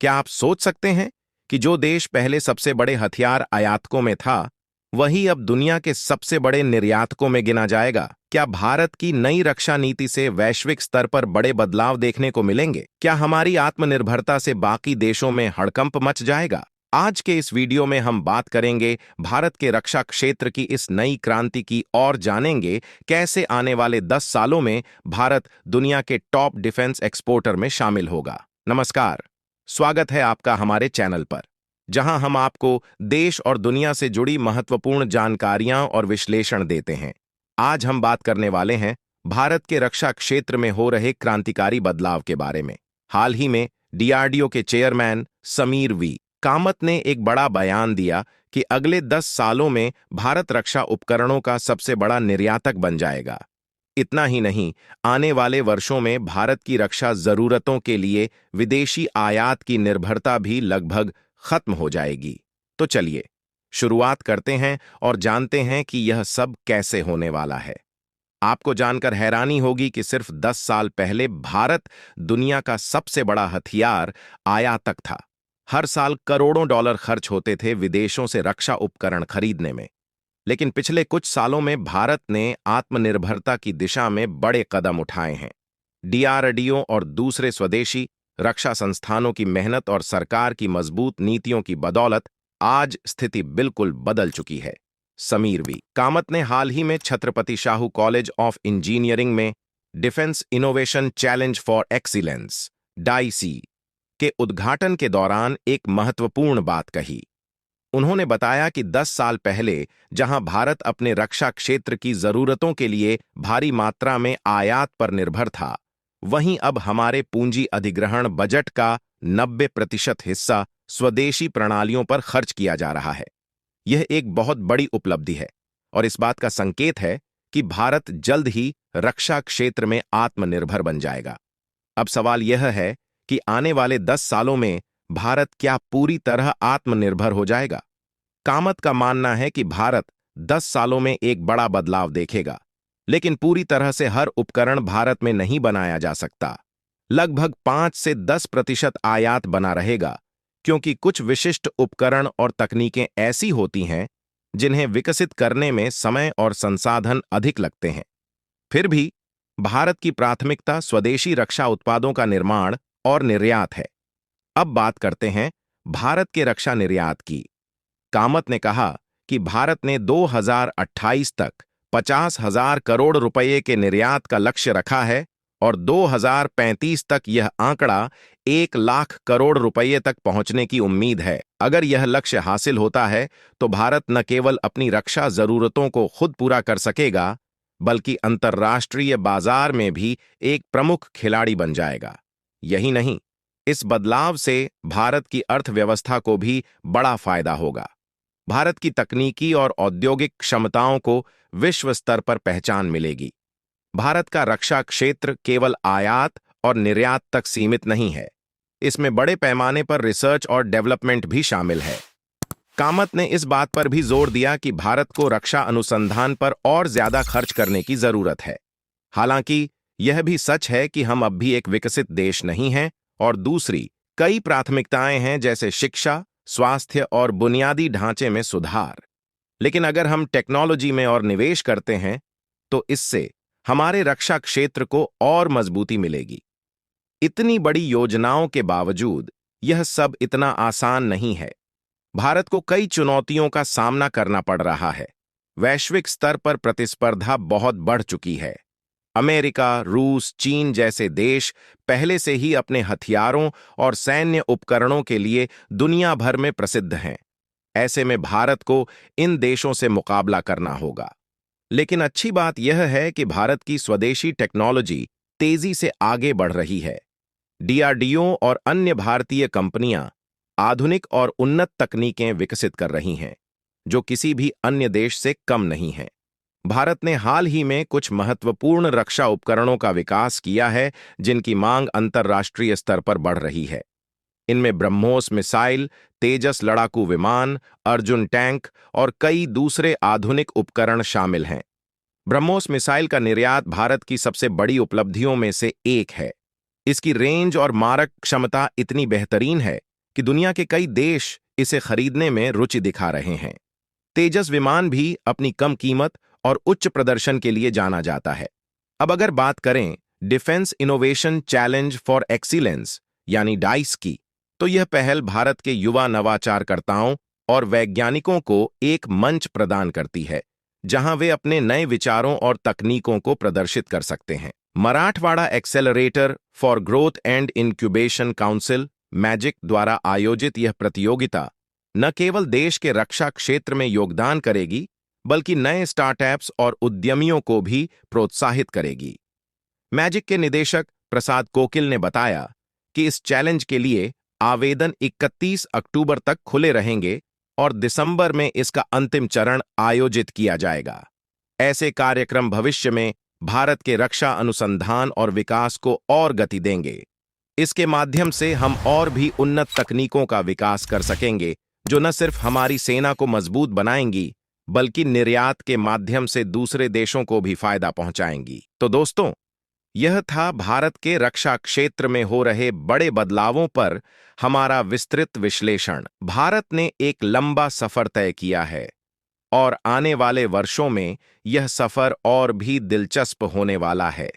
क्या आप सोच सकते हैं कि जो देश पहले सबसे बड़े हथियार आयातकों में था, वही अब दुनिया के सबसे बड़े निर्यातकों में गिना जाएगा? क्या भारत की नई रक्षा नीति से वैश्विक स्तर पर बड़े बदलाव देखने को मिलेंगे? क्या हमारी आत्मनिर्भरता से बाकी देशों में हड़कंप मच जाएगा? आज के इस वीडियो में हम बात करेंगे भारत के रक्षा क्षेत्र की इस नई क्रांति की और जानेंगे कैसे आने वाले 10 सालों में भारत दुनिया के टॉप डिफेंस एक्सपोर्टर में शामिल होगा। नमस्कार, स्वागत है आपका हमारे चैनल पर, जहां हम आपको देश और दुनिया से जुड़ी महत्वपूर्ण जानकारियां और विश्लेषण देते हैं। आज हम बात करने वाले हैं भारत के रक्षा क्षेत्र में हो रहे क्रांतिकारी बदलाव के बारे में। हाल ही में डीआरडीओ के चेयरमैन समीर वी कामत ने एक बड़ा बयान दिया कि अगले 10 सालों में भारत रक्षा उपकरणों का सबसे बड़ा निर्यातक बन जाएगा। इतना ही नहीं, आने वाले वर्षों में भारत की रक्षा जरूरतों के लिए विदेशी आयात की निर्भरता भी लगभग खत्म हो जाएगी। तो चलिए शुरुआत करते हैं और जानते हैं कि यह सब कैसे होने वाला है। आपको जानकर हैरानी होगी कि सिर्फ 10 साल पहले भारत दुनिया का सबसे बड़ा हथियार आयातक था। हर साल करोड़ों डॉलर खर्च होते थे विदेशों से रक्षा उपकरण खरीदने में। लेकिन पिछले कुछ सालों में भारत ने आत्मनिर्भरता की दिशा में बड़े कदम उठाए हैं। डीआरडीओ और दूसरे स्वदेशी रक्षा संस्थानों की मेहनत और सरकार की मजबूत नीतियों की बदौलत आज स्थिति बिल्कुल बदल चुकी है। समीर वी कामत ने हाल ही में Chhatrapati Shahu college of engineering में defence innovation challenge for excellence (डाईसी) के उद्घाटन के दौरान एक महत्वपूर्ण बात कही। उन्होंने बताया कि 10 साल पहले जहां भारत अपने रक्षा क्षेत्र की जरूरतों के लिए भारी मात्रा में आयात पर निर्भर था, वहीं अब हमारे पूंजी अधिग्रहण बजट का 90% हिस्सा स्वदेशी प्रणालियों पर खर्च किया जा रहा है। यह एक बहुत बड़ी उपलब्धि है और इस बात का संकेत है कि भारत जल्द ही रक्षा क्षेत्र में आत्मनिर्भर बन जाएगा। अब सवाल यह है कि आने वाले 10 सालों में भारत क्या पूरी तरह आत्मनिर्भर हो जाएगा? कामत का मानना है कि भारत 10 सालों में एक बड़ा बदलाव देखेगा, लेकिन पूरी तरह से हर उपकरण भारत में नहीं बनाया जा सकता। लगभग 5 से 10% आयात बना रहेगा, क्योंकि कुछ विशिष्ट उपकरण और तकनीकें ऐसी होती हैं जिन्हें विकसित करने में समय और संसाधन अधिक लगते हैं। फिर भी भारत की प्राथमिकता स्वदेशी रक्षा उत्पादों का निर्माण और निर्यात है। अब बात करते हैं भारत के रक्षा निर्यात की। कामत ने कहा कि भारत ने 2028 तक 50,000 करोड़ रुपए के निर्यात का लक्ष्य रखा है और 2035 तक यह आंकड़ा 1 लाख करोड़ रुपए तक पहुंचने की उम्मीद है। अगर यह लक्ष्य हासिल होता है तो भारत न केवल अपनी रक्षा जरूरतों को खुद पूरा कर सकेगा, बल्कि अंतर्राष्ट्रीय बाजार में भी एक प्रमुख खिलाड़ी बन जाएगा। यही नहीं, इस बदलाव से भारत की अर्थव्यवस्था को भी बड़ा फायदा होगा। भारत की तकनीकी और औद्योगिक क्षमताओं को विश्व स्तर पर पहचान मिलेगी। भारत का रक्षा क्षेत्र केवल आयात और निर्यात तक सीमित नहीं है, इसमें बड़े पैमाने पर रिसर्च और डेवलपमेंट भी शामिल है। कामत ने इस बात पर भी जोर दिया कि भारत को रक्षा अनुसंधान पर और ज्यादा खर्च करने की जरूरत है। हालांकि यह भी सच है कि हम अब भी एक विकसित देश नहीं हैं और दूसरी कई प्राथमिकताएं हैं, जैसे शिक्षा, स्वास्थ्य और बुनियादी ढांचे में सुधार। लेकिन अगर हम टेक्नोलॉजी में और निवेश करते हैं तो इससे हमारे रक्षा क्षेत्र को और मजबूती मिलेगी। इतनी बड़ी योजनाओं के बावजूद यह सब इतना आसान नहीं है। भारत को कई चुनौतियों का सामना करना पड़ रहा है। वैश्विक स्तर पर प्रतिस्पर्धा बहुत बढ़ चुकी है। अमेरिका, रूस, चीन जैसे देश पहले से ही अपने हथियारों और सैन्य उपकरणों के लिए दुनिया भर में प्रसिद्ध हैं। ऐसे में भारत को इन देशों से मुकाबला करना होगा। लेकिन अच्छी बात यह है कि भारत की स्वदेशी टेक्नोलॉजी तेजी से आगे बढ़ रही है। डीआरडीओ और अन्य भारतीय कंपनियां आधुनिक और उन्नत तकनीकें विकसित कर रही हैं, जो किसी भी अन्य देश से कम नहीं हैं। भारत ने हाल ही में कुछ महत्वपूर्ण रक्षा उपकरणों का विकास किया है, जिनकी मांग अंतर्राष्ट्रीय स्तर पर बढ़ रही है। इनमें ब्रह्मोस मिसाइल, तेजस लड़ाकू विमान, अर्जुन टैंक और कई दूसरे आधुनिक उपकरण शामिल हैं। ब्रह्मोस मिसाइल का निर्यात भारत की सबसे बड़ी उपलब्धियों में से एक है। इसकी रेंज और मारक क्षमता इतनी बेहतरीन है कि दुनिया के कई देश इसे खरीदने में रुचि दिखा रहे हैं। तेजस विमान भी अपनी कम कीमत और उच्च प्रदर्शन के लिए जाना जाता है। अब अगर बात करें defence innovation challenge for excellence यानी डाइस की, तो यह पहल भारत के युवा नवाचारकर्ताओं और वैज्ञानिकों को एक मंच प्रदान करती है जहां वे अपने नए विचारों और तकनीकों को प्रदर्शित कर सकते हैं। Marathwada accelerator for growth and incubation council magic द्वारा आयोजित यह प्रतियोगिता न केवल देश के रक्षा क्षेत्र में योगदान करेगी, बल्कि नए स्टार्टअप्स और उद्यमियों को भी प्रोत्साहित करेगी। मैजिक के निदेशक प्रसाद कोकिल ने बताया कि इस चैलेंज के लिए आवेदन 31 अक्टूबर तक खुले रहेंगे और दिसंबर में इसका अंतिम चरण आयोजित किया जाएगा। ऐसे कार्यक्रम भविष्य में भारत के रक्षा अनुसंधान और विकास को और गति देंगे। इसके माध्यम से हम और भी उन्नत तकनीकों का विकास कर सकेंगे जो न सिर्फ हमारी सेना को मजबूत बनाएंगी, बल्कि निर्यात के माध्यम से दूसरे देशों को भी फायदा पहुंचाएंगी। तो दोस्तों, यह था भारत के रक्षा क्षेत्र में हो रहे बड़े बदलावों पर हमारा विस्तृत विश्लेषण। भारत ने एक लंबा सफर तय किया है और आने वाले वर्षों में यह सफर और भी दिलचस्प होने वाला है।